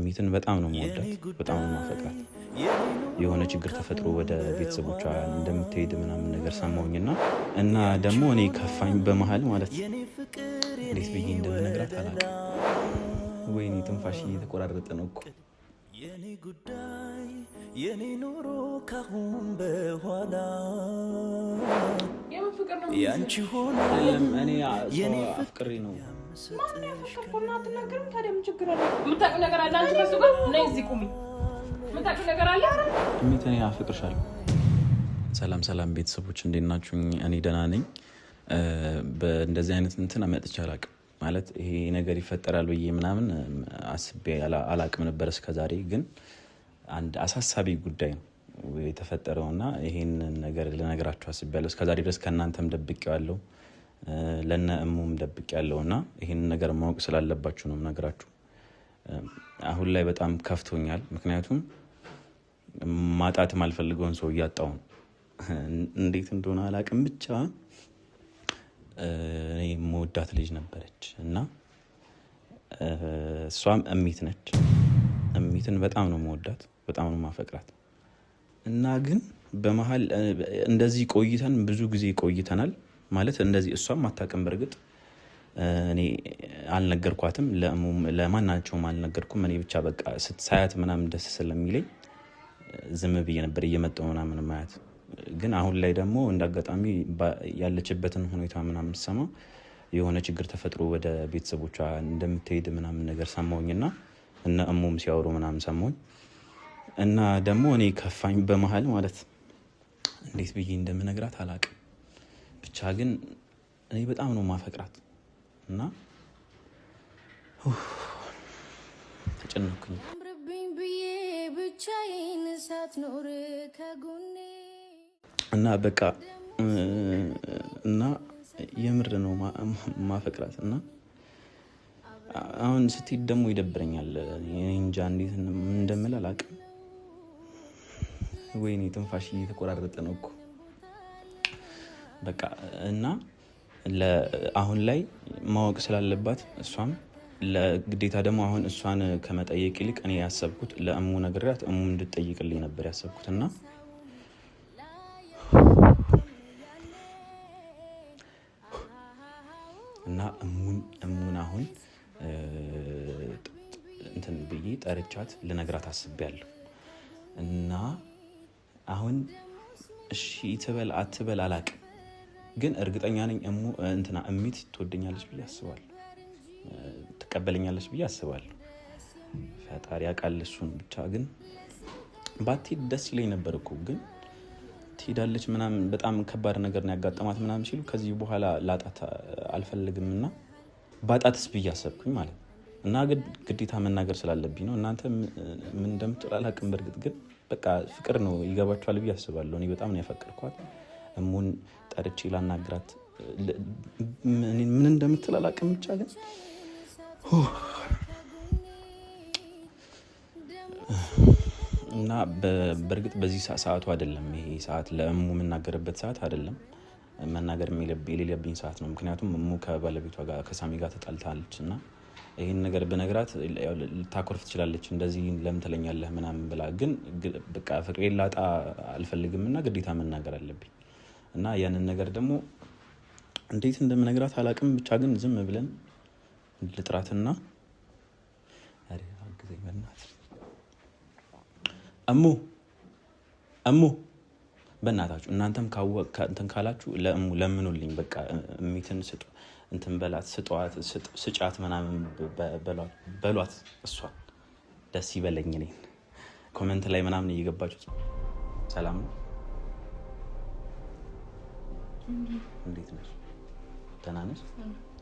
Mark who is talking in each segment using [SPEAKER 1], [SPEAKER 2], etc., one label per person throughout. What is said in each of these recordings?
[SPEAKER 1] እሚትን በጣም ነው የምወዳት፣ በጣም ነው የማፈቅራት። የሆነ ችግር ተፈጥሮ ወደ ቤተሰቦቿ እንደምትሄድ ምናምን ነገር ሰማሁኝና እና ደግሞ እኔ ከፋኝ በመሀል ማለት እንዴት ብዬ እንደምነግራት አላውቅም። ወይኔ ትንፋሽ እየተቆራረጠ ነው እኮ የኔ ጉዳይ የኔ ኑሮ ካሁን በኋላ ያንቺ ሆነ እኔ አፍቅሬ ነው አፍቅርሻለሁ። ሰላም ሰላም ቤተሰቦች እንዴት ናችሁ? እኔ ደህና ነኝ። በእንደዚህ አይነት እንትን መጥቼ አላውቅም። ማለት ይሄ ነገር ይፈጠራል ብዬ ምናምን አስቤ አላውቅም ነበር እስከዛሬ። ግን አንድ አሳሳቢ ጉዳይ ነው የተፈጠረውና ይሄንን ነገር ልነግራችሁ አስቤያለሁ። እስከዛሬ ድረስ ከእናንተም ደብቄዋለሁ፣ ለነ እሙም ደብቄያለሁና ይሄንን ነገር ማወቅ ስላለባችሁ ነው የምነግራችሁ። አሁን ላይ በጣም ከፍቶኛል። ምክንያቱም ማጣት ማልፈልገውን ሰው እያጣሁ ነው። እንዴት እንደሆነ አላውቅም። ብቻ እኔ የምወዳት ልጅ ነበረች እና እሷም እሚት ነች። እሚትን በጣም ነው የምወዳት፣ በጣም ነው የማፈቅራት እና ግን በመሀል እንደዚህ ቆይተን ብዙ ጊዜ ቆይተናል። ማለት እንደዚህ እሷም አታውቅም። በእርግጥ እኔ አልነገርኳትም፣ ለማናቸውም አልነገርኩም። እኔ ብቻ በቃ ስትሳያት ምናምን ደስ ስለሚለኝ ዝም ብዬ ነበር እየመጣሁ ምናምን ማያት። ግን አሁን ላይ ደግሞ እንዳጋጣሚ ያለችበትን ሁኔታ ምናምን ሰማ፣ የሆነ ችግር ተፈጥሮ ወደ ቤተሰቦቿ እንደምትሄድ ምናምን ነገር ሰማሁኝና እነ እሙም ሲያወሩ ምናምን ሰማሁኝ እና ደግሞ እኔ ከፋኝ በመሀል ማለት እንዴት ብዬ እንደምነግራት አላውቅም። ብቻ ግን እኔ በጣም ነው ማፈቅራት እና ተጨነኩኝ እና በቃ እና የምር ነው ማፈቅራት እና አሁን ስትሄድ ደግሞ ይደብረኛል። እንጃ እንዴት እንደምል አላውቅም። ወይኔ ትንፋሽ እየተቆራረጠ ነው እኮ በቃ እና አሁን ላይ ማወቅ ስላለባት እሷም ለግዴታ ደግሞ አሁን እሷን ከመጠየቅ ይልቅ እኔ ያሰብኩት ለእሙ ነግሬያት እሙ እንድትጠይቅልኝ ነበር ያሰብኩት እና እሙን አሁን እንትን ብዬ ጠርቻት ልነግራት አስቤያለሁ እና አሁን እሺ ትበል አትበል አላውቅም። ግን እርግጠኛ ነኝ እሚት ትወደኛለች ብዬ አስባለሁ፣ ትቀበለኛለች ብዬ አስባለሁ። ፈጣሪ ያውቃል እሱን። ብቻ ግን ባትሄድ ደስ ይለኝ ነበር እኮ። ግን ትሄዳለች ምናምን በጣም ከባድ ነገር ነው ያጋጠማት ምናምን ሲሉ ከዚህ በኋላ ላጣት አልፈልግም እና ባጣትስ ብዬ አሰብኩኝ ማለት እና ግዴታ መናገር ስላለብኝ ነው። እናንተ ምን እንደምትል አላውቅም። በእርግጥ ግን በቃ ፍቅር ነው፣ ይገባችኋል ብዬ አስባለሁ። እኔ በጣም ነው ያፈቀርኳት። እሙን ጠርቼ ላናግራት ምን እንደምትል አላውቅም። ብቻ ግን እና በእርግጥ በዚህ ሰዓቱ አይደለም፣ ይሄ ሰዓት ለእሙ የምናገርበት ሰዓት አይደለም፣ መናገር የሌለብኝ ሰዓት ነው። ምክንያቱም እሙ ከባለቤቷ ጋር ከሳሚ ጋር ተጣልታለች እና ይህን ነገር ብነግራት ልታኮርፍ ትችላለች። እንደዚህ ለምን ትለኛለህ ምናምን ብላ። ግን በቃ ፍቅሬን ላጣ አልፈልግም እና ግዴታ መናገር አለብኝ እና ያንን ነገር ደግሞ እንዴት እንደምነግራት አላውቅም። ብቻ ግን ዝም ብለን ልጥራትና አግዘኝ በእናትህ እሙ በእናታችሁ እናንተም እንትን ካላችሁ ለእሙ ለምኑልኝ። በቃ እሚትን እንትን በላት፣ ስጫት ምናምን በሏት። እሷ ደስ ይበለኝ። እኔን ኮሜንት ላይ ምናምን እየገባችሁ ሰላም ነው እንዴት ነሽ ደህና ነሽ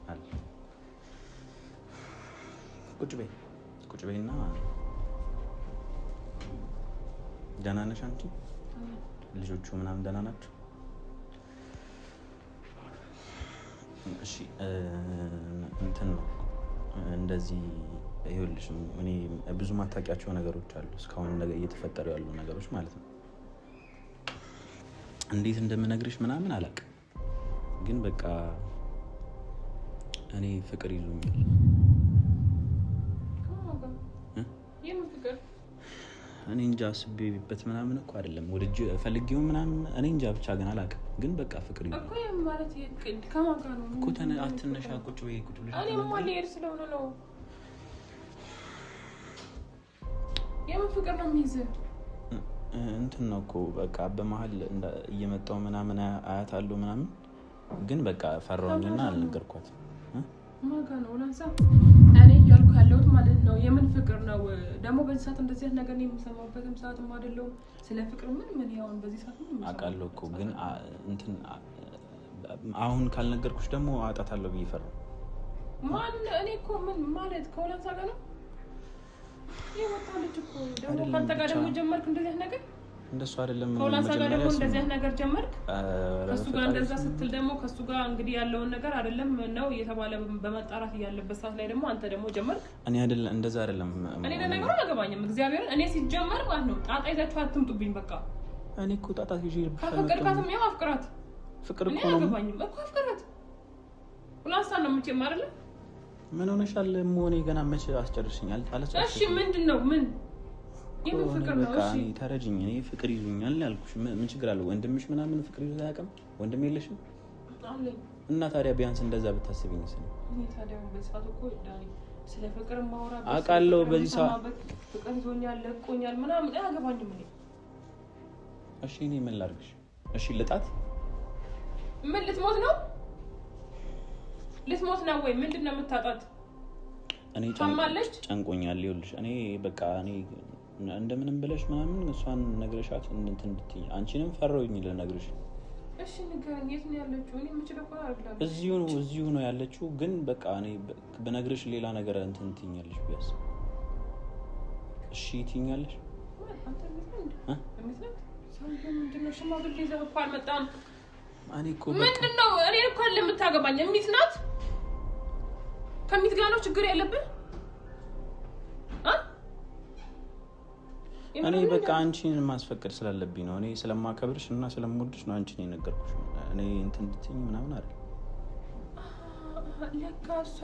[SPEAKER 1] አለ። ቁጭ በይና ደህና ነሽ አንቺ? ልጆቹ ምናምን ደህና ናቸው? እሺ እንትን ነው እንደዚህ ይኸውልሽ፣ እኔ ብዙ ማታውቂያቸው ነገሮች አሉ እስካሁን እየተፈጠሩ ያሉ ነገሮች ማለት ነው። እንዴት እንደምነግርሽ ምናምን አላውቅም። ግን በቃ እኔ ፍቅር ይዞኛል። እኔ እንጃ አስቤበት ምናምን እኮ አይደለም ወድጄ ፈልጌው ምናምን እኔ እንጃ ብቻ ግን አላውቅም። ግን በቃ ፍቅር
[SPEAKER 2] እኮ ማለት ከማን ጋር ነው
[SPEAKER 1] እኮ አትነሻ ቁጭ ወይ ቁጭ ብለሽ
[SPEAKER 2] እኔ ማለየር ስለሆነ ነው። የምን ፍቅር ነው የሚይዝህ?
[SPEAKER 1] እንትን ነው እኮ በቃ በመሀል እየመጣው ምናምን አያታለሁ ምናምን ግን በቃ ፈራሁኝና አልነገርኳትም።
[SPEAKER 2] ማጋ ነው ላንሳ እኔ እያልኩ ያለሁት ማለት ነው። የምን ፍቅር ነው ደግሞ? በዚህ ሰዓት እንደዚህ አይነት ነገር ነው የምሰማበትም ሰዓትም አይደለም። ስለ ፍቅር ምን ያውን በዚህ ሰዓት ነው
[SPEAKER 1] አውቃለሁ እኮ ግን እንትን አሁን ካልነገርኩሽ ደግሞ አጣታለሁ ብዬ ፈራሁ።
[SPEAKER 2] ማን እኔ እኮ ምን ማለት ከወላንሳ ጋር ነው የወጣለች እኮ ደግሞ ካንተ ጋር ደግሞ ጀመርክ እንደዚህ አይነት ነገር
[SPEAKER 1] እንደሱ አይደለም።
[SPEAKER 2] ከወላንሳ ጋር ደግሞ እንደዚህ አይነት ነገር ጀመርክ። ከሱ ጋር እንደዛ ስትል ደግሞ ከሱ ጋር እንግዲህ ያለውን ነገር አይደለም ነው እየተባለ በመጣራት ያለበት ሰዓት ላይ ደግሞ አንተ ደግሞ ጀመርክ።
[SPEAKER 1] እኔ አይደለም እንደዛ አይደለም።
[SPEAKER 2] እኔ ለነገሩ አያገባኝም። እግዚአብሔር እኔ ሲጀመር ማለት ነው ጣጣ ይዛችሁ አትምጡብኝ። በቃ
[SPEAKER 1] እኔ እኮ ጣጣ ይዤ
[SPEAKER 2] ከፍቅርካትም ያው አፍቅራት
[SPEAKER 1] ፍቅር እኮ
[SPEAKER 2] ነው። አያገባኝም እኮ አፍቅራት ወላንሳ ነው የምትጨም አይደለ?
[SPEAKER 1] ምን ሆነሻል? ሞኔ ገና መቼ አስጨርሽኛል አለች።
[SPEAKER 2] እሺ ምንድነው? ምን የምን ፍቅር ነው? እሺ
[SPEAKER 1] ተረጅኝ። እኔ ፍቅር ይዙኛል ያልኩሽ ምን ችግር አለው? ወንድምሽ ምናምን ፍቅር ይዞ አያውቅም? ወንድም የለሽም?
[SPEAKER 2] አለኝ።
[SPEAKER 1] እና ታዲያ ቢያንስ እንደዛ ብታስቢኝ ነው።
[SPEAKER 2] እኔ ታዲያ በሰዓቱ እኮ ዳኒ ስለ ፍቅር ማውራት
[SPEAKER 1] አውቃለሁ። በዚህ ሰዓት
[SPEAKER 2] ፍቅር ይዞኛል ለቆኛል ምናምን አያገባኝም። እኔ
[SPEAKER 1] እሺ እኔ ምን ላድርግሽ? እሺ ልጣት?
[SPEAKER 2] ምን ልትሞት ነው? ልትሞት ነው ወይ? ምንድነው የምታጣት?
[SPEAKER 1] እኔ ጨንቆኛል። ይኸውልሽ እኔ በቃ እኔ እንደምንም ብለሽ ምናምን እሷን ነግረሻት እንትን እንድትይ አንቺንም ፈራሁኝ ልነግርሽ።
[SPEAKER 2] እሺ ንገረኝ፣ የት ነው ያለችው? እኔ የምችለው እኮ አድርግላለሁ።
[SPEAKER 1] እዚሁ ነው ያለችው። ግን በቃ እኔ በነግርሽ ሌላ ነገር እንትን ትይኛለሽ ቢያስ እሺ ትይኛለሽ።
[SPEAKER 2] አንተ ምንድነው ሽማግሌ ይዘህ እኮ አልመጣም።
[SPEAKER 1] እኔ እኮ
[SPEAKER 2] ምንድነው እኔ እኮ ለምታገባኝ ሚት ናት። ከሚት ጋር ነው ችግር ያለብህ?
[SPEAKER 1] እኔ በቃ አንቺን ማስፈቀድ ስላለብኝ ነው። እኔ ስለማከብርሽ እና ስለምወድሽ ነው አንቺን የነገርኩሽ። እኔ እንትን እንድትይኝ ምናምን አይደል።
[SPEAKER 2] ለካ እሷ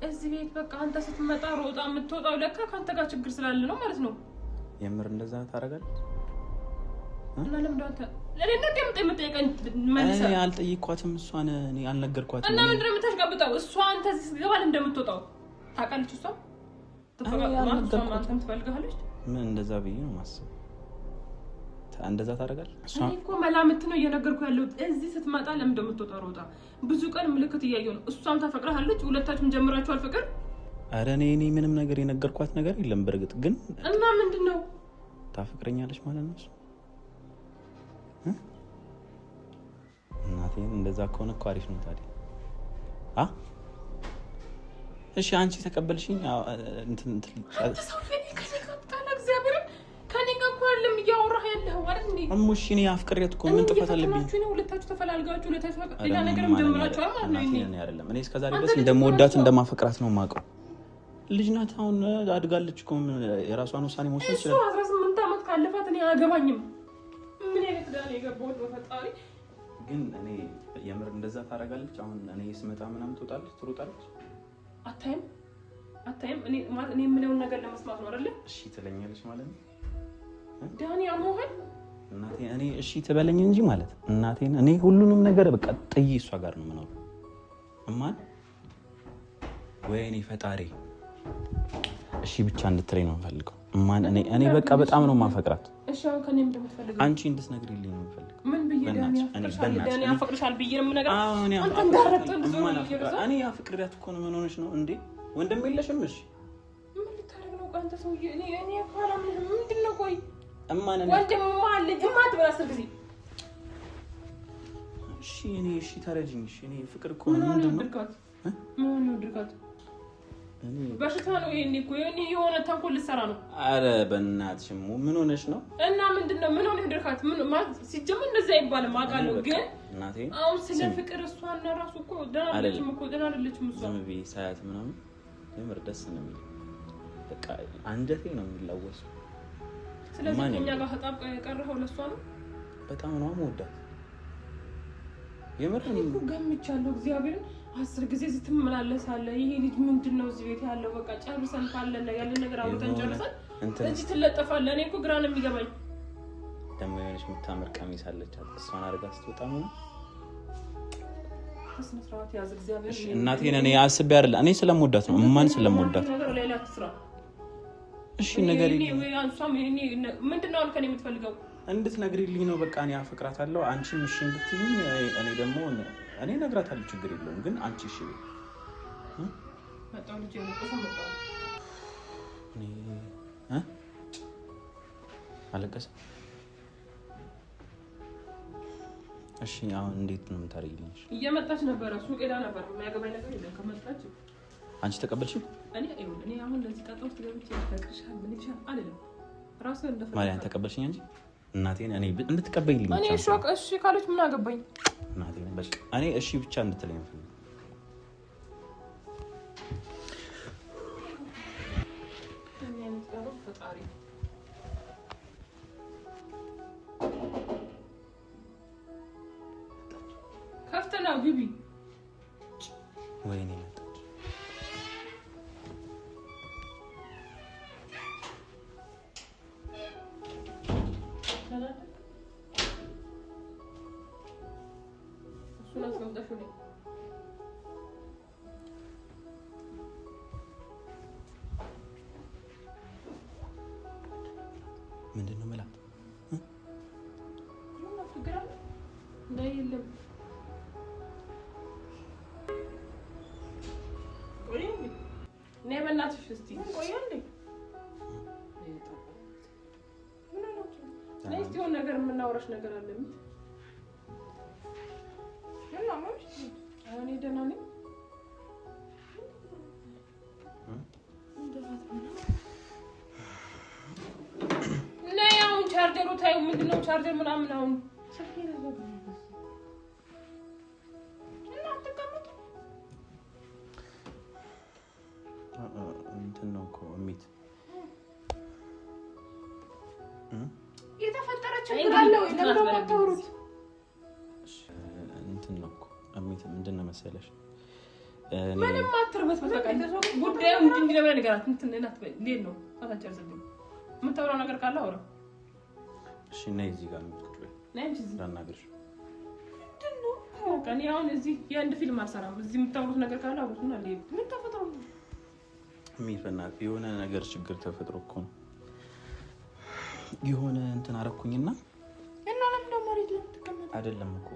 [SPEAKER 2] እዚህ ቤት በቃ አንተ ስትመጣ ሮጣ የምትወጣው ለካ ካንተ ጋር ችግር ስላለ ነው ማለት ነው።
[SPEAKER 1] የምር እንደዛ ታደርጋለች?
[SPEAKER 2] እና ለምን አንተ ለኔ የምጠይቀኝ መልሰህ?
[SPEAKER 1] እኔ አልጠይኳትም እሷን እኔ አልነገርኳትም።
[SPEAKER 2] እና ምንድን ነው የምታሽቀብጠው? እሷ አንተ እዚህ ስትገባ እንደምትወጣው ታውቃለች። እሷ ትፈልጋለች።
[SPEAKER 1] ምን እንደዛ ብዬ ነው ማስብ። እንደዛ ታደርጋለች።
[SPEAKER 2] እኔ እኮ መላምት ነው እየነገርኩ ያለው። እዚህ ስትመጣ ለምን እንደምትወጣ ሮጣ ብዙ ቀን ምልክት እያየሁ ነው። እሷም ታፈቅራለች። ሁለታችሁም ጀምራችኋል ፍቅር።
[SPEAKER 1] ኧረ እኔ ምንም ነገር የነገርኳት ነገር የለም። በእርግጥ ግን
[SPEAKER 2] እና ምንድነው
[SPEAKER 1] ታፈቅረኛለች ማለት ነው? እናቴ እንደዛ ከሆነ እኮ አሪፍ ነው ታዲያ። እሺ አንቺ ተቀበልሽኝ? እንትን እሙሽ እኔ አፍቅሬያት እኮ ምን ጥፋት አለብኝ?
[SPEAKER 2] ሁለታችሁ ተፈላልጋችሁ ሌላ ነገርም ጀምራችኋል ማለት ነው።
[SPEAKER 1] አይደለም እኔ እስከዛሬ ድረስ እንደምወዳት እንደማፈቅራት ነው የማውቀው። ልጅ ናት፣ አሁን አድጋለች እኮ የራሷን ውሳኔ መውሰድ ይችላል።
[SPEAKER 2] 18 ዓመት ካለፋት እኔ አያገባኝም። ምን አይነት ዳን የገባሁት በፈጣሪ።
[SPEAKER 1] ግን እኔ የምር እንደዛ ታደርጋለች? አሁን እኔ ስመጣ ምናምን ትሮጣለች?
[SPEAKER 2] አታይም? እኔ የምለውን ነገር ለመስማት ነው አይደለ?
[SPEAKER 1] እሺ ትለኛለች ማለት ነው።
[SPEAKER 2] ዳኒ አሞሃል
[SPEAKER 1] እናቴ። እኔ እሺ ትበለኝ እንጂ ማለት እናቴን እኔ ሁሉንም ነገር በቃ ጥዬ እሷ ጋር ነው የምኖረው። እማን ወይኔ ፈጣሪ እሺ ብቻ እንድትለኝ ነው የምፈልገው። እማን እኔ በቃ በጣም ነው የማፈቅራት።
[SPEAKER 2] እሺ አሁን ከኔ ምንድን ነው የምትፈልገው?
[SPEAKER 1] አንቺ እንድትነግሪልኝ ነው የምፈልገው።
[SPEAKER 2] ምን ብዬ ዳኒ አፈቅርሻል ብዬ ነው የምነግርህ? አንተ እንዳረጥን
[SPEAKER 1] እኔ አፍቅሬያት እኮ ነው። ምን ሆነሽ ነው እንዴ? ወንድም የለሽም? እሺ
[SPEAKER 2] ምን ልታደርግ ነው? አንተ ሰውዬ እኔ አፋራ ምንድን ነው? ቆይ
[SPEAKER 1] እማን
[SPEAKER 2] ወንድም አለኝ እማን ትበላስር ጊዜ
[SPEAKER 1] እሺ ተረጅኝ። እኔ ፍቅር እኮ ምንድን ነው
[SPEAKER 2] ድርጋት? በሽታ ነው ይሄኔ እኮ የሆነ ተንኮል ልትሰራ ነው።
[SPEAKER 1] አረ በእናትሽ ምን ሆነሽ ነው?
[SPEAKER 2] እና ምንድነው? ምን ሆነ ድርጋት? ምን ማለት ሲጀምር እንደዛ አይባልም አውቃለሁ። ግን
[SPEAKER 1] እናቴ
[SPEAKER 2] አሁን ስለ ፍቅር እሷና ራሱ እኮ ደህና አይደለችም እሷ።
[SPEAKER 1] ዝም ብዬ ሳያት ምናምን የምር ደስ ነው የሚል በቃ አንጀቴ ነው የሚላወሰው።
[SPEAKER 2] ስለዚህ ከኛ ጋር ተጣብቀ የቀረኸው ለሷ ነው።
[SPEAKER 1] በጣም ነው የምወዳት የምር
[SPEAKER 2] እኮ ገምቻለሁ። እግዚአብሔርን 10 ጊዜ ስትመላለሳለህ። ይሄ ልጅ ምንድነው እዚህ ቤት ያለው? በቃ ጨርሰን ካለን ያለን ነገር አውጥተን ጨርሰን እዚህ ትለጠፋለህ። እኔ እኮ ግራ ነው የሚገባኝ።
[SPEAKER 1] ደግሞ የሆነች የምታምር ቀሚስ አለች። እሷን አድርጋ ስትወጣ ነው
[SPEAKER 2] ስነስርዓት ያዝ። እግዚአብሔር
[SPEAKER 1] እናቴን እኔ አስቤ አይደለ እኔ ስለምወዳት ነው እማን ስለምወዳት
[SPEAKER 2] ነገር ሌላ ትስራ።
[SPEAKER 1] እሺ ነገር
[SPEAKER 2] ምንድነው አልከኝ የምትፈልገው?
[SPEAKER 1] እንድትነግሪልኝ ነው። በቃ እኔ አፈቅራታለሁ አንቺም እሺ እንድትይኝ። እኔ ደግሞ እኔ እነግራታለሁ ችግር የለውም ግን አንቺ እሺ
[SPEAKER 2] መጣው ልጅ ነው መጣው
[SPEAKER 1] አለቀሰ። እሺ አሁን እንዴት ነው የምታረጊልኝ?
[SPEAKER 2] እየመጣች ነበር ሱቅ ሄዳ ነበር። የሚያገባኝ ነገር የለም። ከመጣች
[SPEAKER 1] አንቺ ተቀበልሽ?
[SPEAKER 2] እኔ አሁን ለዚህ ጣጣ ውስጥ ገብቼ ፈቅርሻል ምን ይሻል አይደለም ራስህ እንደፈለክ
[SPEAKER 1] ማርያም ተቀበልሽኝ እንጂ እናቴን እኔ እንድትቀበይልኝ
[SPEAKER 2] እኔ እሺ ካለች ምን አገባኝ?
[SPEAKER 1] እናቴን በቃ እኔ እሺ ብቻ እንድትለኝ ነው።
[SPEAKER 2] ፈጣሪ ከፍተናው ግቢ
[SPEAKER 1] ወይኔ ምንድን ነው የምላት?
[SPEAKER 2] በእናትሽ እስኪ የሆነ ነገር የምናወራሽ ነገር አለ። እኔ ደህና ነኝ። አሁን ቻርጀሩ ታዩ ምንድን ነው ቻርጀር ምናምን አሁን እንትን ነው እኮ እሚት የተፈጠረ ችግር አለ ወይ? ለምን ነው የምታወሩት?
[SPEAKER 1] እንትን ነው እኮ እሚት ምንድን ነው መሰለሽ
[SPEAKER 2] ምንም አትርበት በቃ ጉዳዩ እንዲህ ለምን ነገራት እንትን እናት ሌል ነው ታታጨር ዘግኝ የምታወራው ነገር ካለ አውራ።
[SPEAKER 1] እሺ ነይ እዚህ ጋር ነው ቁጭ በይ
[SPEAKER 2] ነይ እዚህ
[SPEAKER 1] ላናግርሽ።
[SPEAKER 2] ምንድን ነው እኔ አሁን እዚህ የአንድ ፊልም አልሰራም። እዚህ የምታወሩት ነገር ካለ አውሩትና ሌል ምን ተፈጥሮ ነው
[SPEAKER 1] የሚፈናት የሆነ ነገር ችግር ተፈጥሮ እኮ ነው የሆነ እንትን አረኩኝና
[SPEAKER 2] እና ለምን ደሞ ማለት ነው
[SPEAKER 1] አይደለም እኮ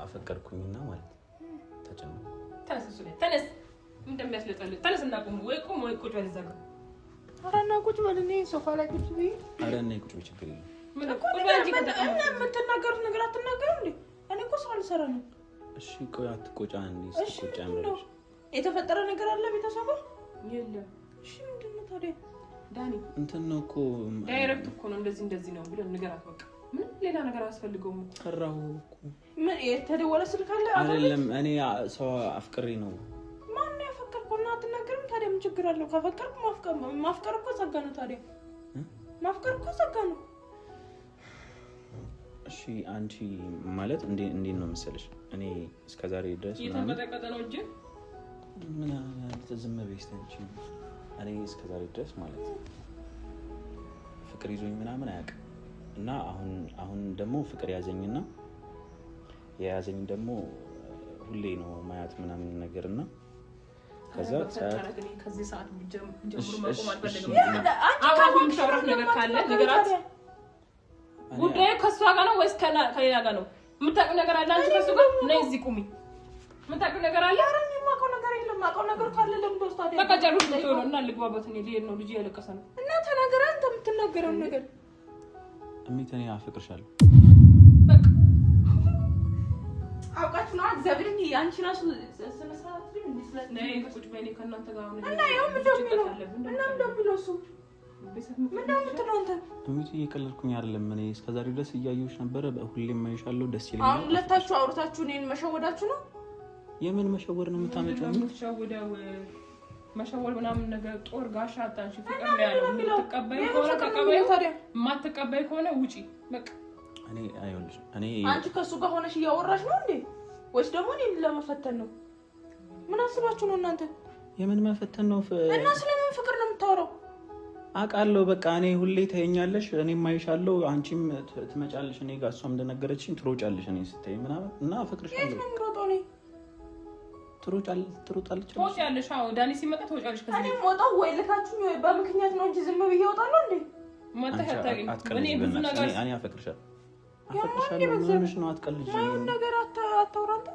[SPEAKER 1] አፈቀርኩኝና ማለት ተጨነኩ።
[SPEAKER 2] ተነስ እንደሚያስለጣል ተነስ እና ቁም ወይ ቁም ወይ ቁጭ በል እዛ ጋር አራና ቁጭ በል እኔ ሶፋ ላይ ቁጭ በይ።
[SPEAKER 1] አራና ቁጭ በይ ችግር የለም።
[SPEAKER 2] ምን ቁጭ በል እንጂ እና የምትናገሩት ነገር አትናገሩ እንዴ? እኔ እኮ ስራ ልሰራ ነው።
[SPEAKER 1] እሺ ቆይ አትቆጫ እንዴ? ስትቆጫ አምረሽ
[SPEAKER 2] የተፈጠረ ነገር አለ ቤተሰብ የለም። እሺ ምንድን ነው ታዲያ ዳኒ?
[SPEAKER 1] እንትን ነው እኮ
[SPEAKER 2] ዳይሬክት እኮ ነው እንደዚህ ነው ብለን ንገራት በቃ። ምን ሌላ ነገር አያስፈልገውም እኮ።
[SPEAKER 1] ፈራሁ እኮ።
[SPEAKER 2] ምን የተደወለ ስልክ አለ
[SPEAKER 1] አይደለም? እኔ ሰው አፍቅሬ ነው።
[SPEAKER 2] ማን ነው ያፈቀርከው? እና አትናገርም ታዲያ? ምን ችግር አለው? ካፈቀርኩ ማፍቀር እኮ ጸጋ ነው። ታዲያ ማፍቀር እኮ ጸጋ ነው።
[SPEAKER 1] እሺ አንቺ ማለት እንዴት ነው መሰለሽ እኔ እስከዛሬ ድረስ
[SPEAKER 2] የተመጠቀጠ ነው እንጂ
[SPEAKER 1] ምን ዝም በይስ አንቺ። እኔ እስከዛሬ ድረስ ማለት ፍቅር ይዞኝ ምናምን አያውቅም እና አሁን ደግሞ ፍቅር ያዘኝና የያዘኝ ደግሞ ሁሌ ነው ማያት ምናምን ነገርና ከዛ
[SPEAKER 2] ከዚህ ሰዓት ጀምሮ ማቆም አልፈልግም። አሁን ሻውራት ነገር ካለ ነገራት። ጉዳዩ ከሷ ጋር ነው ወይስ ከሌላ ጋር ነው? የምታውቂው ነገር አለ አንቺ ከሱ ጋር? ነይ እዚህ ቁሚ። የምታውቂው ነገር አለ? ኧረ እኔ የማውቀው ነገር የለም። የማውቀው ነገር ካለ ለምን ትወስዳለህ? በቃ ጨርሽ ነው እና ልግባበት። እኔ ልሄድ ነው። ልጅ ያለቀሰ ነው እና ተናገር። አንተ የምትናገረው ነገር
[SPEAKER 1] እሚት እኔ አፈቅርሻለሁ።
[SPEAKER 2] በቃ አውቃችሁ ነው እግዚአብሔርን አንቺ ራሱ ስለሰራት ግን እንዲስለት ነው ቁጭ በይ። ከእናንተ ጋር ነው እና ያው ምንድነው ብሎ እሱ
[SPEAKER 1] እሚት እየቀለድኩኝ አይደለም። እኔ እስከዛሬ ድረስ እያየሁሽ ነበረ። ሁሌም የማይሻለው ደስ ይለኛል።
[SPEAKER 2] አሁን ሁለታችሁ አውርታችሁ እኔን መሸወዳችሁ ነው።
[SPEAKER 1] የምን መሸወር ነው የምታመጪው?
[SPEAKER 2] የምትሸወደው መሸወር ምናምን ነገር ጦር ጋሻ አጣንሽ። ፍቅር ነው ያለው። ተቀበይ ከሆነ ተቀበይ፣ ታዲያ የማትቀበይ ከሆነ ውጪ በቃ።
[SPEAKER 1] እኔ
[SPEAKER 2] አንቺ ከሱ ጋር ሆነሽ እያወራሽ ነው እንዴ? ወይስ ደግሞ እኔን ለመፈተን ነው? ምን አስባችሁ ነው እናንተ?
[SPEAKER 1] የምን መፈተን ነው?
[SPEAKER 2] እና ስለምን ፍቅር ነው የምታወራው?
[SPEAKER 1] አውቃለሁ በቃ እኔ ሁሌ ታየኛለሽ፣ እኔም አይሻለሁ፣ አንቺም ትመጫለሽ እኔ ጋር፣ እሷም እንደነገረችኝ ትሮጫለሽ እኔ ስታይ ምናምን እና አፈቅርሻለሁ።
[SPEAKER 2] የት ነው የምሮጠው እኔ?
[SPEAKER 1] ትሮጫለሽ።
[SPEAKER 2] አዎ ዳኒ ሲመጣ ትወጫለሽ። ከዚህ እኔ ወጣው ወይ ልካችሁ ወይ በምክንያት ነው እንጂ ዝም ብዬ እወጣለሁ እንዴ? መጣህ አታውቂም። እኔ ብዙ ነገር
[SPEAKER 1] እኔ አፈቅርሻለሁ። ምንሽ ነው? አትቀልጂ።
[SPEAKER 2] ማን ነገር አታውራ አንተ።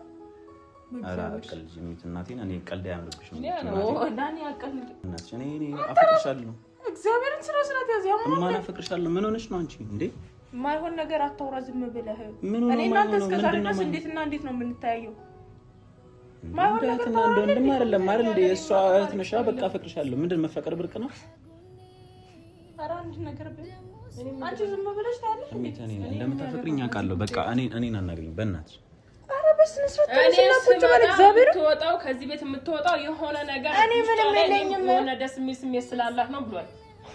[SPEAKER 1] ኧረ አትቀልጂ እናቴን። እኔ ቀልድ አያምርብሽም
[SPEAKER 2] ዳኒ። አትቀልጂ
[SPEAKER 1] እናትሽ። እኔ አፈቅርሻለሁ።
[SPEAKER 2] እግዚአብሔርን ስራ ስራት ያዝ።
[SPEAKER 1] ማን አፈቅርሻለሁ? ምን ሆነሽ ነው አንቺ እንዴ?
[SPEAKER 2] ማይሆን ነገር አታውራ ዝም ብለህ። እኔ እናንተ እስከ ዛሬ ድረስ እንዴት ነው የምንተያየው? ማይሆን ነገር
[SPEAKER 1] ነው እንደም አይደለም አይደል እንዴ? እሷ እህት ነሽ። በቃ አፈቅርሻለሁ። ምንድን መፈቀር ብርቅ ነው?
[SPEAKER 2] ኧረ አንድ ነገር አንቺ ዝም ብለሽ ታያለሽ እንዴ?
[SPEAKER 1] እንደምታፈቅሪኝ አውቃለሁ። በቃ እኔን አናግሪኝ በእናትሽ።
[SPEAKER 2] ኧረ በስነ ስርዓት የምትወጣው ከዚህ ቤት የምትወጣው የሆነ ነገር
[SPEAKER 3] እኔ ምንም የለኝም
[SPEAKER 2] የሆነ ደስ የሚል ስሜት ስላላት ነው ብሏል።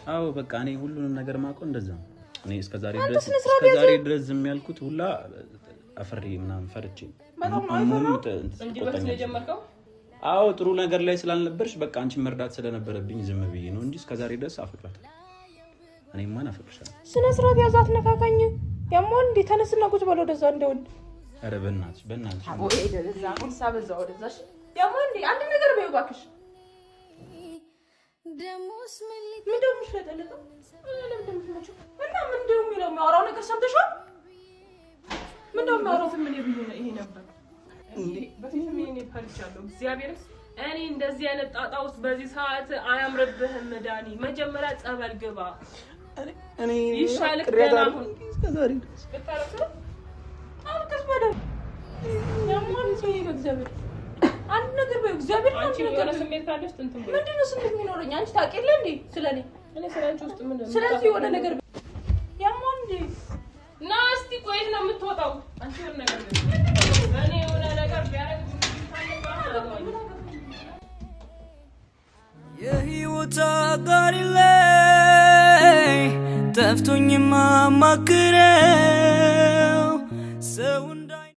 [SPEAKER 1] አዎ በቃ እኔ ሁሉንም ነገር ማውቀው እንደዛ ነው። እኔ እስከዛሬ ድረስ ዝም ያልኩት ሁላ አፈሪ ምናምን ፈርቼ
[SPEAKER 2] እንጂ በፊት ነው የጀመርከው።
[SPEAKER 1] አዎ ጥሩ ነገር ላይ ስላልነበርሽ በቃ አንቺ መርዳት ስለነበረብኝ ዝም ብዬ ነው እንጂ እስከዛሬ ድረስ አፈቅራታለሁ። እኔ ማን አፈቅርሻለሁ?
[SPEAKER 3] ስነ ስርዓት ያዛት ነካካኝ። ያማን እንዴ ተነስና ቁጭ በለው ወደዛ እንደወንድ።
[SPEAKER 1] ኧረ በእናትሽ
[SPEAKER 2] አቦ ሄደ ለዛ ቁርሳ በዛው ወደዛሽ። ያማን እንዴ አንድ ነገር በይው እባክሽ።
[SPEAKER 3] ደሞስ
[SPEAKER 2] ምን ደሞሽ ለጠለቀ ለምን ደሞሽ እና ምን ደሞ የሚያወራው ነገር ሰምተሻል? ምን ደሞ የሚያወራው ምን ይብሉ ነው ይሄ ነበር እንዴ? በፊት ምን ይፈልቻለሁ እግዚአብሔር። እኔ እንደዚህ አይነት ጣጣ ውስጥ በዚህ ሰዓት አያምርብህም ዳኒ። መጀመሪያ ጸበል ግባ።
[SPEAKER 1] እኔ
[SPEAKER 2] ይሻልክ ገና አሁን
[SPEAKER 1] እስከዛሬ
[SPEAKER 2] አልከስ በደም ያማን ሰው በእግዚአብሔር አንድ ነገር በእግዚአብሔር አንቺ ነገር ስሜት ካለሽ እንትን በይ። ምንድነው ስሜት የሚኖረኝ? አንቺ ታውቂያለሽ እንዴ ስለኔ? እኔ ስለአንቺ ውስጥ ምንድነው? ስለዚህ የሆነ ነገር ያማን እንዴ ና እስቲ ቆይት ነው የምትወጣው። አንቺ ምን ነገር እኔ የሆነ ነገር ቢያረግ
[SPEAKER 4] የህይወት አጋሪ ላይ ጠፍቶኝ ማማክረው ሰው